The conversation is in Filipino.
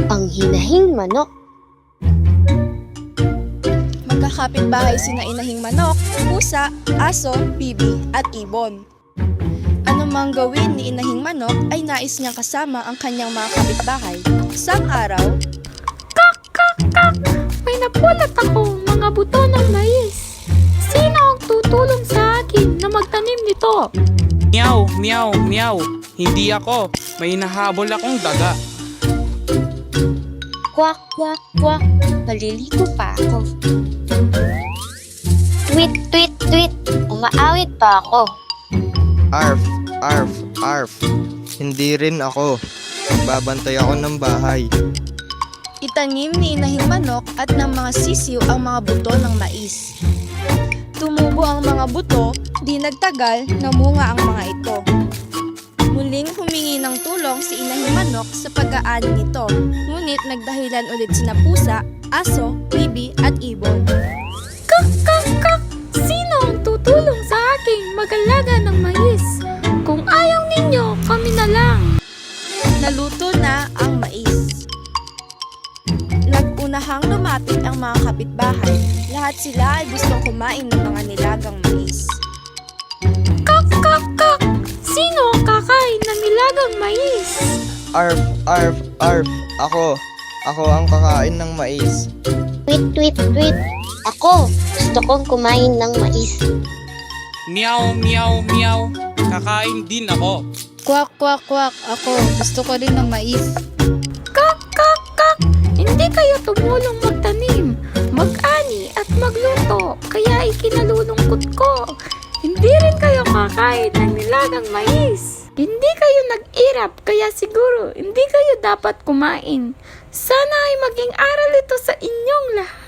Ang hinahing manok. Magkakapitbahay sina inahing manok, pusa, aso, bibi, at ibon. Ano mang gawin ni inahing manok ay nais niyang kasama ang kanyang mga kapitbahay. Isang araw, Kak, kak, kak! May napulot ako, mga buto ng mais. Sino ang tutulong sa akin na magtanim nito? Meow, meow, meow. Hindi ako. May nahabol akong daga. Kwak, kwak, kwak. Maliligo pa ako. Tweet, tweet, tweet. Umaawit pa ako. Arf, arf, arf. Hindi rin ako. Babantay ako ng bahay. itanim ni inahing manok at ng mga sisiw ang mga buto ng mais. Tumubo ang mga buto, di nagtagal, namunga ang mga ito. Muling humingi ng tulong si inahing manok sa pag-aani nito, ngunit nagdahilan ulit sina pusa, aso, bibi at ibon. Kak, kak, kak! Sino ang tutulong sa aking mag-alaga ng mais? Kung ayaw ninyo, kami na lang. Naluto na ang mais. Nag-unahang lumapit ang mga kapitbahay. Lahat sila ay gustong kumain ng mga nilagang mais. Kak, kak, kak! Sino ang kakain ng nilagang mais? Arf, arf, arf. Ako. Ako ang kakain ng mais. Tweet, tweet, tweet. Ako, gusto kong kumain ng mais. Meow, meow, meow. Kakain din ako. Kwak, kwak, kwak. Ako, gusto ko rin ng mais. Kak, kak, kak! Hindi kayo tumulong magtanim, mag-ani at magluto, kaya ikinalulungkot ko. Hindi rin kayo kakain ng nilagang mais. Hindi kayo nag-irap, kaya siguro hindi kayo dapat kumain. Sana ay maging aral ito sa inyong lahat.